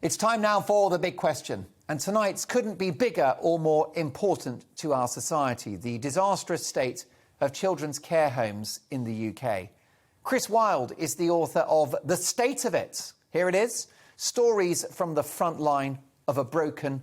It's time now for the big question. And tonight's couldn't be bigger or more important to our society, the disastrous state of children's care homes in the UK. Chris Wilde is the author of The State of It. Here it is, stories from the front line of a broken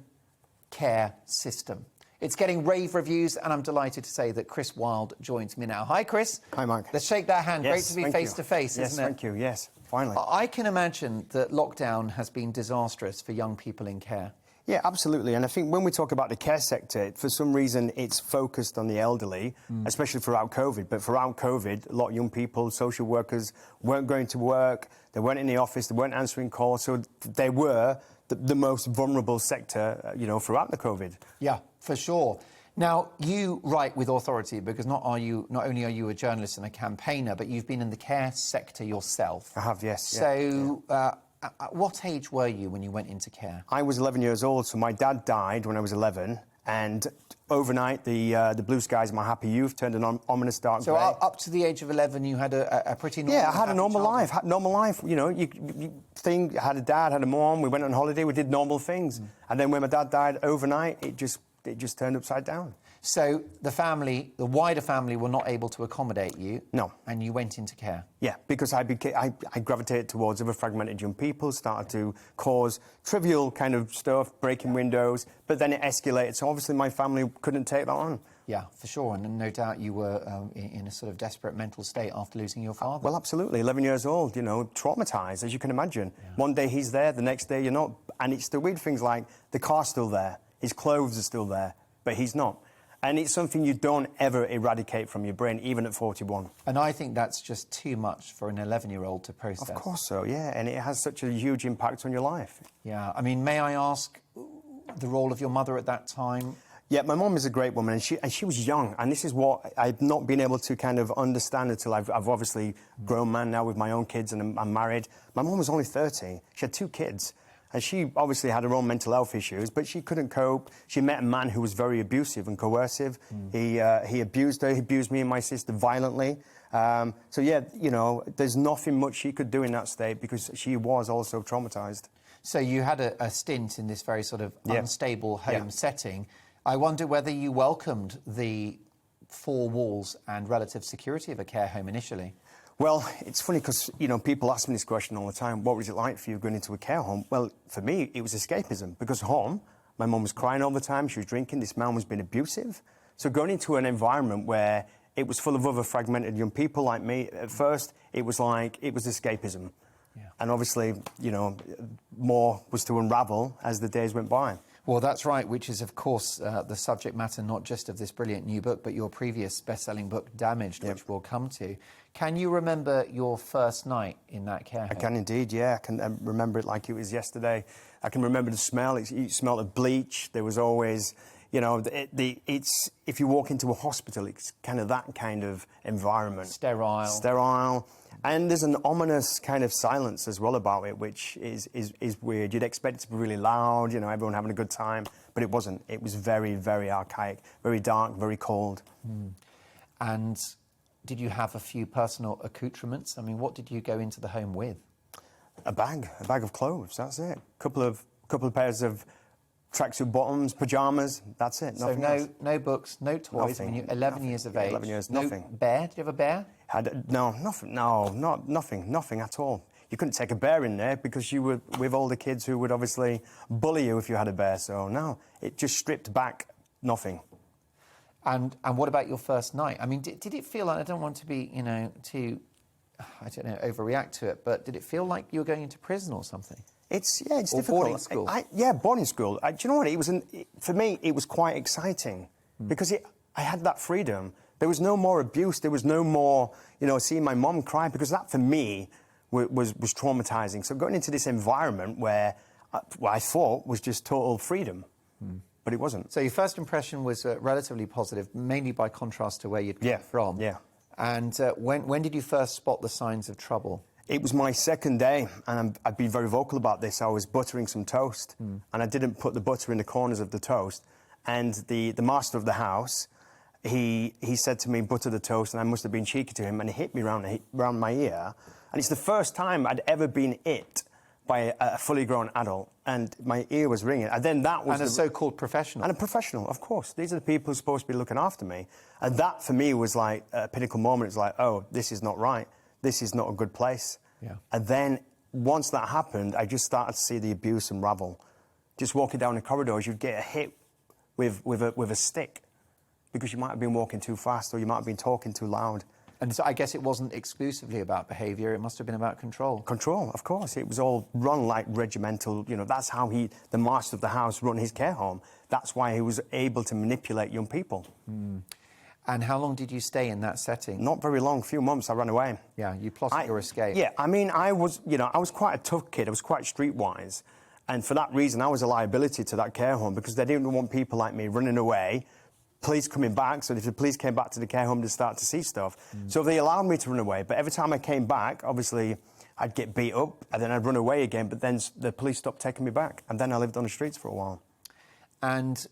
care system. It's getting rave reviews, and I'm delighted to say that Chris Wilde joins me now. Hi, Chris. Hi, Mark. Let's shake that hand. Yes, Great to be face-to-face, yes, isn't it? Thank you. Yes, finally. I can imagine that lockdown has been disastrous for young people in care. Yeah, absolutely. And I think when we talk about the care sector, for some reason it's focused on the elderly, especially throughout COVID. But throughout COVID, a lot of young people, social workers, weren't going to work, they weren't in the office, they weren't answering calls, so they were the most vulnerable sector, throughout the COVID. Yeah, for sure. Now, you write with authority because not only are you a journalist and a campaigner, but you've been in the care sector yourself. I have, yes. So, at what age were you when you went into care? I was 11 years old, so my dad died when I was 11, and overnight the blue skies of my happy youth turned an ominous dark So grey. up to the age of 11, you had a pretty normal... Yeah, I had a normal life. You had a dad, had a mom, we went on holiday, we did normal things. And then when my dad died overnight, it just turned upside down. So the wider family, were not able to accommodate you? No. And you went into care? Yeah, because I gravitated towards other fragmented young people, started to cause trivial kind of stuff, breaking windows, but then it escalated. So obviously my family couldn't take that on. Yeah, for sure. And no doubt you were in a sort of desperate mental state after losing your father. Well, absolutely. 11 years old, traumatised, as you can imagine. Yeah. One day he's there, the next day you're not. And it's the weird things like the car's still there, his clothes are still there, but he's not. And it's something you don't ever eradicate from your brain, even at 41. And I think that's just too much for an 11-year-old to process. Of course so, yeah. And it has such a huge impact on your life. Yeah. I mean, may I ask the role of your mother at that time? Yeah, my mum is a great woman, and she was young, and this is what I've not been able to kind of understand until I've obviously grown man now with my own kids and I'm married. My mum was only 30. She had 2 kids. And she obviously had her own mental health issues, but she couldn't cope. She met a man who was very abusive and coercive. He abused her, he abused me and my sister violently. So, yeah, there's nothing much she could do in that state because she was also traumatised. So you had a stint in this very sort of unstable home setting. I wonder whether you welcomed the 4 walls and relative security of a care home initially. Well, it's funny because, people ask me this question all the time. What was it like for you going into a care home? Well, for me, it was escapism. Because home, my mum was crying all the time, she was drinking, this man was being abusive. So going into an environment where it was full of other fragmented young people like me, at first, it was escapism. Yeah. And obviously, more was to unravel as the days went by. Well, that's right, which is, of course, the subject matter not just of this brilliant new book, but your previous best-selling book, Damaged, which we'll come to. Can you remember your first night in that care home? I can indeed, yeah. I can remember it like it was yesterday. I can remember the smell. It smelled of bleach. There was always, if you walk into a hospital, it's kind of that kind of environment. Sterile. Sterile. And there's an ominous kind of silence as well about it, which is weird. You'd expect it to be really loud, everyone having a good time, but it wasn't. It was very, very archaic, very dark, very cold. And did you have a few personal accoutrements? I mean, what did you go into the home with? A bag of clothes, that's it. Couple of pairs of tracksuit bottoms, pyjamas, that's it. Nothing else. No books, no toys. Nothing. When you're 11 years of age. 11 years, no nothing. Bear? Did you have a bear? Nothing at all. You couldn't take a bear in there because you were with older kids who would obviously bully you if you had a bear. So no, it just stripped back nothing. And what about your first night? I mean, did it feel like, I don't want to be, too, overreact to it, but did it feel like you were going into prison or something? It's difficult. Boarding school? Boarding school. Do you know what? For me, it was quite exciting because I had that freedom. There was no more abuse. There was no more, seeing my mum cry, because that, for me, was traumatising. So going into this environment where what I thought was just total freedom, but it wasn't. So your first impression was relatively positive, mainly by contrast to where you'd come from. Yeah. And when did you first spot the signs of trouble? It was my second day, and I've been very vocal about this. I was buttering some toast, and I didn't put the butter in the corners of the toast. And the master of the house, he said to me, butter the toast, and I must have been cheeky to him, and he hit me round my ear. And it's the first time I'd ever been hit by a fully grown adult, and my ear was ringing. And then that was... And a so-called professional. And a professional, of course. These are the people who are supposed to be looking after me. And that, for me, was like a pinnacle moment. It's like, oh, this is not right. This is not a good place. Yeah. And then, once that happened, I just started to see the abuse unravel. Just walking down the corridors, you'd get a hit with a stick because you might have been walking too fast or you might have been talking too loud. And so I guess it wasn't exclusively about behaviour, it must have been about control. Control, of course. It was all run like regimental, you know, that's how the master of the house, run his care home. That's why he was able to manipulate young people. Mm. And how long did you stay in that setting? Not very long, a few months, I ran away. Yeah, you plotted your escape. Yeah, I mean, I was quite a tough kid, I was quite streetwise. And for that reason, I was a liability to that care home because they didn't want people like me running away, police coming back, so if the police came back to the care home, they'd start to see stuff. So they allowed me to run away, but every time I came back, obviously, I'd get beat up, and then I'd run away again, but then the police stopped taking me back, and then I lived on the streets for a while. And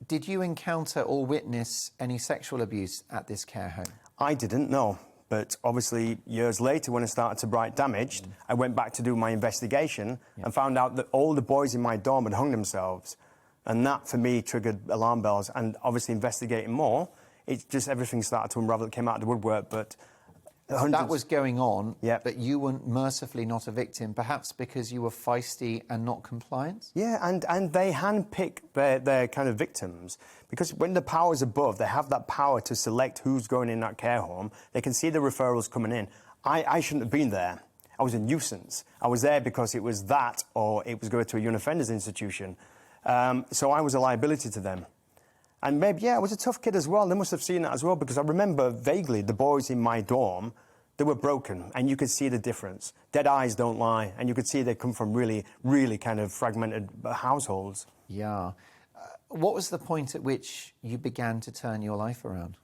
did you encounter or witness any sexual abuse at this care home? I didn't, no. But obviously, years later, when I started to write damaged, I went back to do my investigation and found out that all the boys in my dorm had hung themselves. And that, for me, triggered alarm bells. And obviously, investigating more, it just everything started to unravel. It came out of the woodwork, but... That was going on, Yep. but you were mercifully not a victim, perhaps because you were feisty and not compliant? Yeah, and they handpick their kind of victims. Because when the power's above, they have that power to select who's going in that care home. They can see the referrals coming in. I shouldn't have been there. I was a nuisance. I was there because it was that or it was going to a young offenders institution. So I was a liability to them. And maybe, yeah, I was a tough kid as well. They must have seen that as well, because I remember vaguely the boys in my dorm, they were broken, and you could see the difference. Dead eyes don't lie, and you could see they come from really, really kind of fragmented households. Yeah. What was the point at which you began to turn your life around?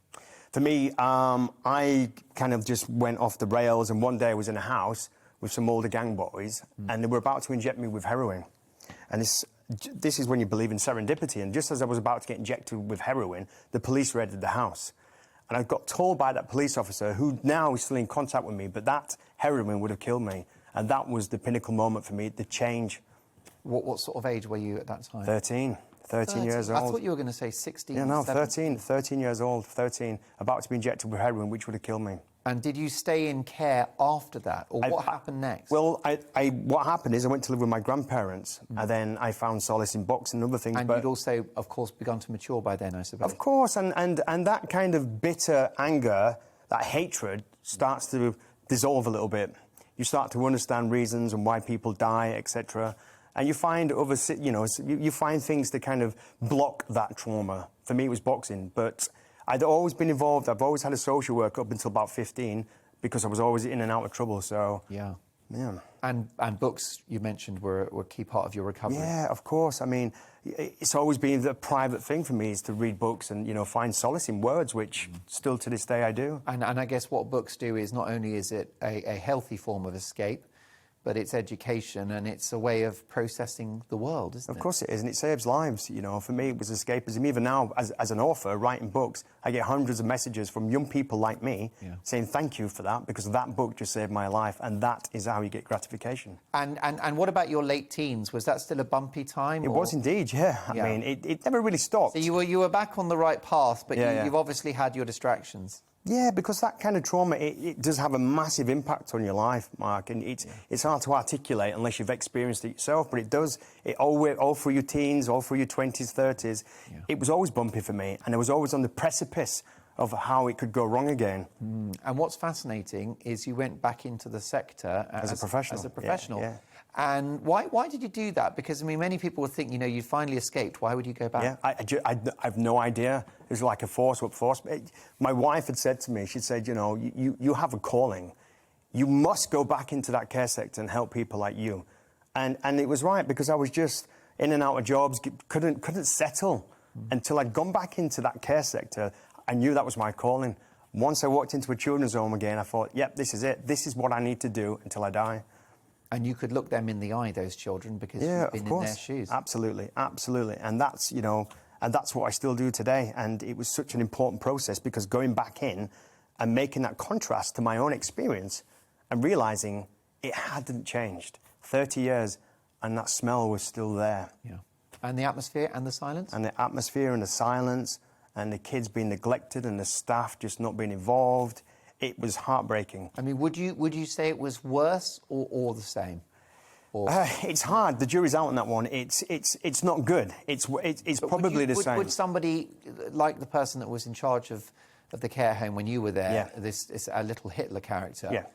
For me, I kind of just went off the rails, and one day I was in a house with some older gang boys, and they were about to inject me with heroin. And this is when you believe in serendipity. And just as I was about to get injected with heroin, the police raided the house. And I got told by that police officer, who now is still in contact with me, but that heroin would have killed me. And that was the pinnacle moment for me, the change. What sort of age were you at that time? 13 years old. I thought you were going to say 16. Yeah, no, 17. 13 years old, 13, about to be injected with heroin, which would have killed me. And did you stay in care after that, or what happened next? Well, what happened is I went to live with my grandparents, and then I found solace in boxing and other things. And you'd also, of course, begun to mature by then, I suppose. Of course, and that kind of bitter anger, that hatred, starts to dissolve a little bit. You start to understand reasons and why people die, etc. And you find you find things to kind of block that trauma. For me, it was boxing, but I'd always been involved. I've always had a social work up until about 15 because I was always in and out of trouble, so... Yeah. And books, you mentioned, were a key part of your recovery. Yeah, of course. I mean, it's always been the private thing for me is to read books and, find solace in words, which still to this day I do. And I guess what books do is not only is it a healthy form of escape, but it's education and it's a way of processing the world, isn't it? Of course it is, and it saves lives. For me, it was escapism. Even now, as an author, writing books, I get hundreds of messages from young people like me saying thank you for that, because that book just saved my life, and that is how you get gratification. And what about your late teens? Was that still a bumpy time? It was indeed, yeah. I mean, it never really stopped. So you were back on the right path, but you've obviously had your distractions. Yeah, because that kind of trauma, it does have a massive impact on your life, Mark, and it's hard to articulate unless you've experienced it yourself, but it does, all through your teens, all through your 20s, 30s, it was always bumpy for me, and I was always on the precipice of how it could go wrong again. And what's fascinating is you went back into the sector as a professional. Yeah. And why did you do that? Because, I mean, many people would think, you finally escaped. Why would you go back? Yeah, I have no idea. It was like a force. My wife had said to me, she said, you have a calling. You must go back into that care sector and help people like you. And it was right, because I was just in and out of jobs, couldn't settle until I'd gone back into that care sector. I knew that was my calling. Once I walked into a children's home again, I thought, yep, this is it. This is what I need to do until I die. And you could look them in the eye, those children, because you've been in their shoes. Absolutely, absolutely. And that's, and that's what I still do today. And it was such an important process, because going back in and making that contrast to my own experience and realising it hadn't changed. 30 years, and that smell was still there. Yeah. And the atmosphere and the silence? And the atmosphere and the silence, and the kids being neglected and the staff just not being involved. It was heartbreaking. I mean, would you say it was worse or the same? It's hard. The jury's out on that one. It's not good. It's probably the same. Would somebody, like the person that was in charge of the care home when you were there, this a little Hitler character,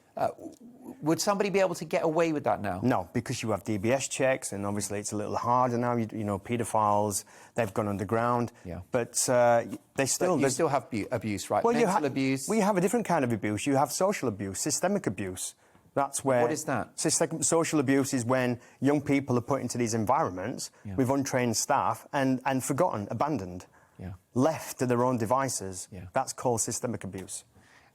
would somebody be able to get away with that now? No, because you have DBS checks, and obviously it's a little harder now. You know, paedophiles, they've gone underground. Yeah. But they still... But you still have abuse, right? Well, mental abuse. Well, you have a different kind of abuse. You have social abuse, systemic abuse. That's where... What is that? Social abuse is when young people are put into these environments with untrained staff and forgotten, abandoned, left to their own devices. That's called systemic abuse.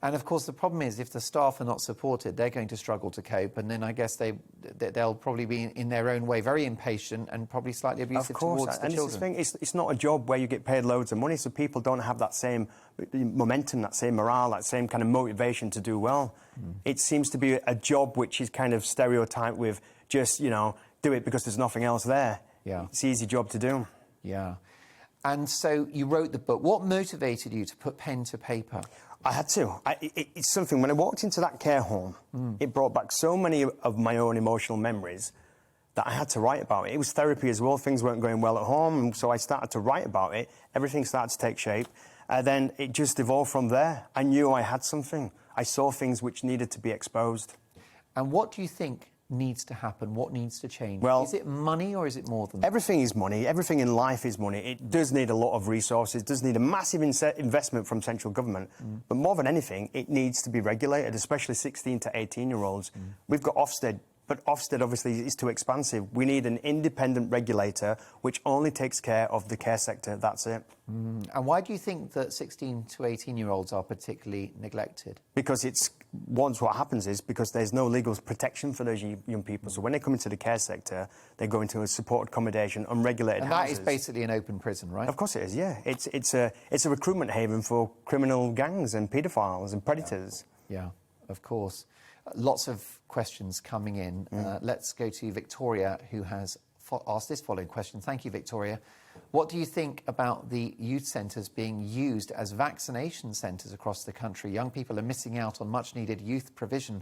And, of course, the problem is if the staff are not supported, they're going to struggle to cope, and then I guess they'll probably be, in their own way, very impatient and probably slightly abusive towards the children. It's not a job where you get paid loads of money, so people don't have that same momentum, that same morale, that same kind of motivation to do well. It seems to be a job which is kind of stereotyped with just, you know, do it because there's nothing else there. Yeah. It's an easy job to do. Yeah. And so you wrote the book. What motivated you to put pen to paper? I had to. It's something, when I walked into that care home, it brought back so many of my own emotional memories that I had to write about it. It was therapy as well. Things weren't going well at home, and so I started to write about it. Everything started to take shape. Then it just evolved from there. I knew I had something. I saw things which needed to be exposed. And what do you think needs to happen? What needs to change? Well, is it money or is it more than that? Everything is money. Everything in life is money. It does need a lot of resources. It does need a massive investment from central government. But more than anything, it needs to be regulated, especially 16 to 18-year-olds. We've got Ofsted, but Ofsted obviously is too expansive. We need an independent regulator which only takes care of the care sector. That's it. And why do you think that 16 to 18-year-olds are particularly neglected? Because what happens is because there's no legal protection for those young people. So when they come into the care sector, they go into a supported accommodation, unregulated houses. And that is basically an open prison, right? Of course it is, yeah. It's a recruitment haven for criminal gangs and paedophiles and predators. Yeah, of course. Lots of questions coming in. Let's go to Victoria, who has asked this following question. Thank you, Victoria. What do you think about the youth centres being used as vaccination centres across the country? Young people are missing out on much-needed youth provision.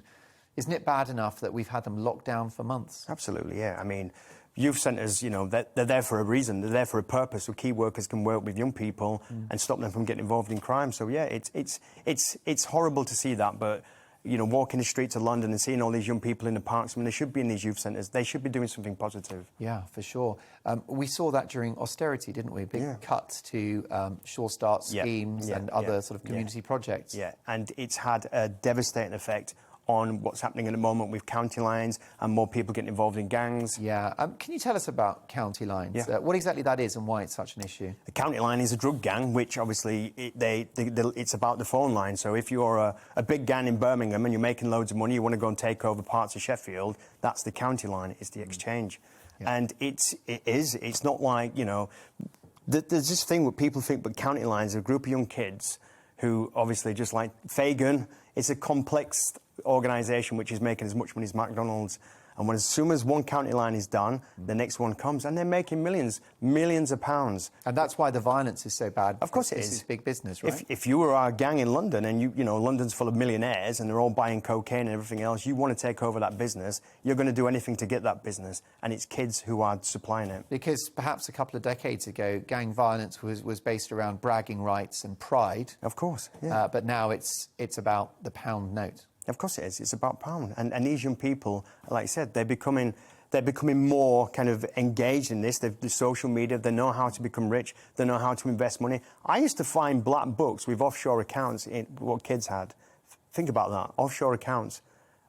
Isn't it bad enough that we've had them locked down for months? Absolutely, yeah. I mean, youth centres, you know, they're there for a reason. They're there for a purpose, so key workers can work with young people and stop them from getting involved in crime. So, yeah, it's horrible to see that, but... You know, walking the streets of London and seeing all these young people in the parks, I mean, they should be in these youth centres. They should be doing something positive. Yeah, for sure. We saw that during austerity, didn't we? Big cut to Sure Start schemes and other sort of community projects. Yeah, and it's had a devastating effect on what's happening at the moment with county lines and more people getting involved in gangs. Yeah. Can you tell us about county lines? Yeah. What exactly that is and why it's such an issue? The county line is a drug gang, which obviously it's about the phone line. So if you're a big gang in Birmingham and you're making loads of money, you want to go and take over parts of Sheffield, that's the county line, it's the exchange. Yeah. And it's not like, you know, there's this thing where people think, but county lines are a group of young kids who obviously, just like Fagan, it's a complex organisation which is making as much money as McDonald's. And as soon as one county line is done, the next one comes, and they're making millions of pounds. And that's why the violence is so bad. Of course it is. This is big business, right? If you were a gang in London and, you know, London's full of millionaires and they're all buying cocaine and everything else, you want to take over that business, you're going to do anything to get that business, and it's kids who are supplying it. Because perhaps a couple of decades ago, gang violence was based around bragging rights and pride. Of course, yeah. But now it's about the pound note. Of course it is. It's about pound. And these young people, like I said, they're becoming more kind of engaged in this. The social media, they know how to become rich. They know how to invest money. I used to find black books with offshore accounts in what kids had. Think about that. Offshore accounts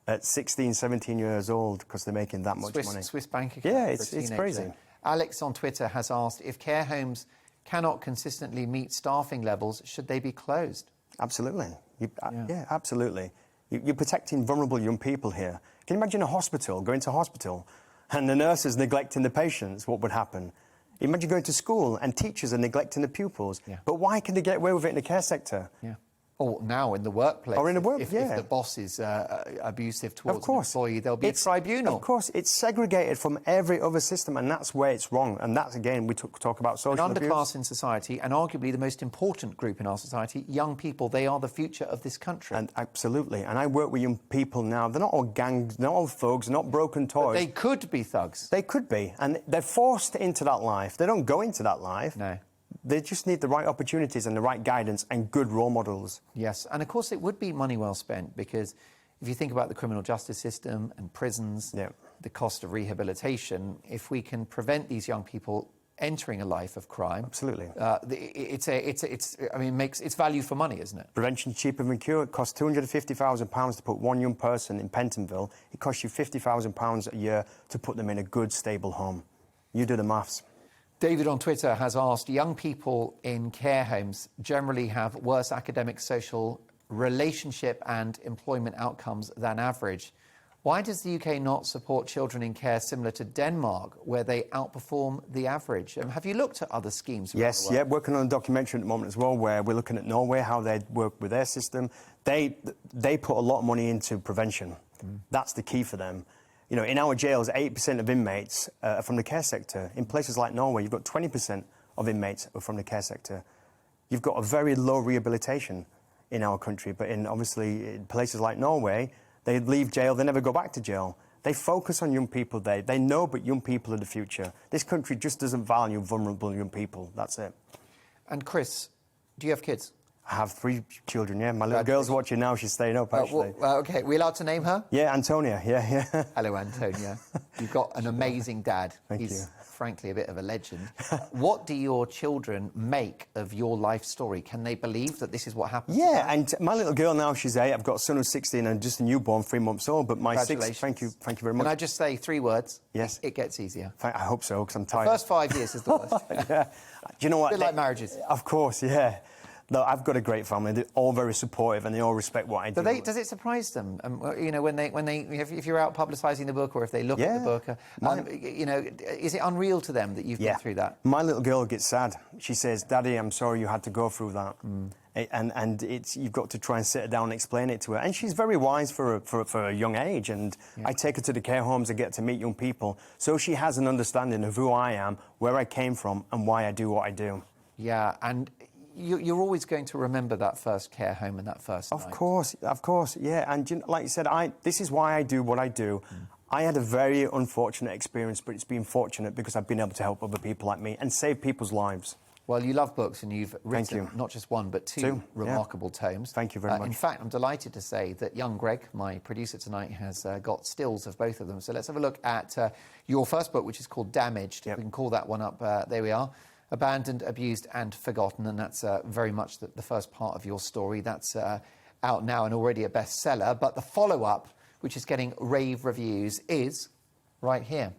at 16, 17 years old because they're making that much money. Swiss bank account. Yeah, it's crazy. Alex on Twitter has asked, if care homes cannot consistently meet staffing levels, should they be closed? Absolutely. Yeah, absolutely. You're protecting vulnerable young people here. Can you imagine a hospital, going to hospital, and the nurses neglecting the patients? What would happen? Imagine going to school and teachers are neglecting the pupils. Yeah. But why can they get away with it in the care sector? Yeah. Or now in the workplace. Or in the work, if yeah. If the boss is abusive towards Of course. an employee, there'll be a tribunal. Of course, it's segregated from every other system, and that's where it's wrong. And that's, again, we talk about social An abuse. underclass in society, and arguably the most important group in our society, young people, they are the future of this country. And absolutely. And I work with young people now. They're not all gangs, they're not all thugs, they're not broken toys. But they could be thugs. They could be. And they're forced into that life. They don't go into that life. No. They just need the right opportunities and the right guidance and good role models. Yes, and of course it would be money well spent, because if you think about the criminal justice system and prisons, Yeah. the cost of rehabilitation, if we can prevent these young people entering a life of crime, Absolutely. it's value for money, isn't it? Prevention cheaper than cure. It costs £250,000 to put one young person in Pentonville. It costs you £50,000 a year to put them in a good, stable home. You do the maths. David on Twitter has asked, young people in care homes generally have worse academic, social, relationship and employment outcomes than average. Why does the UK not support children in care similar to Denmark, where they outperform the average? Have you looked at other schemes? Yes, yeah, working on a documentary at the moment as well, where we're looking at Norway, how they work with their system. They put a lot of money into prevention. That's the key for them. You know, in our jails, 8% of inmates are from the care sector. In places like Norway, you've got 20% of inmates are from the care sector. You've got a very low rehabilitation in our country, but obviously in places like Norway, they leave jail, they never go back to jail. They focus on young people. They know, but young people are the future. This country just doesn't value vulnerable young people. That's it. And Chris, do you have kids? I have 3 children, yeah. My little girl's watching now. She's staying up, actually. OK, are we allowed to name her? Yeah, Antonia, yeah. Hello, Antonia. You've got an amazing dad. Thank He's you. frankly a bit of a legend. What do your children make of your life story? Can they believe that this is what happened? Yeah, and my little girl now, she's 8. I've got a son who's 16 and just a newborn, 3 months old. But my 6, thank you very much. Can I just say 3 words? Yes. It gets easier. I hope so, because I'm tired. The first 5 years is the worst. Yeah. Do you know what? A bit like marriages. Of course, yeah. No, I've got a great family. They're all very supportive and they all respect what I do. Does it surprise them? You know, if you're out publicising the book, or if they look at the book, you know, is it unreal to them that you've been through that? My little girl gets sad. She says, "Daddy, I'm sorry you had to go through that." And you've got to try and sit her down and explain it to her. And she's very wise for a young age. And I take her to the care homes and get to meet young people, so she has an understanding of who I am, where I came from, and why I do what I do. Yeah, and you're always going to remember that first care home and that first night. Of course, yeah. And like you said, this is why I do what I do. I had a very unfortunate experience, but it's been fortunate because I've been able to help other people like me and save people's lives. Well, you love books, and you've written not just one, but two remarkable tomes. Thank you very much. In fact, I'm delighted to say that young Greg, my producer tonight, has got stills of both of them. So let's have a look at your first book, which is called Damaged. We can call that one up. There we are. Abandoned, Abused and Forgotten, and that's very much the first part of your story. That's out now and already a bestseller. But the follow-up, which is getting rave reviews, is right here.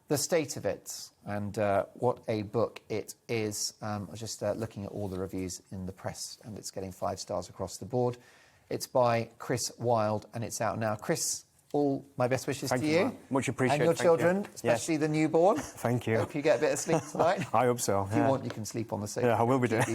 The State of It, and what a book it is. I was just looking at all the reviews in the press, and it's getting 5 stars across the board. It's by Chris Wilde, and it's out now. Chris, all my best wishes to you. Much appreciated. And your children, especially the newborn. Thank you. Hope you get a bit of sleep tonight. I hope so. If you want, you can sleep on the sofa. Yeah, I will be doing.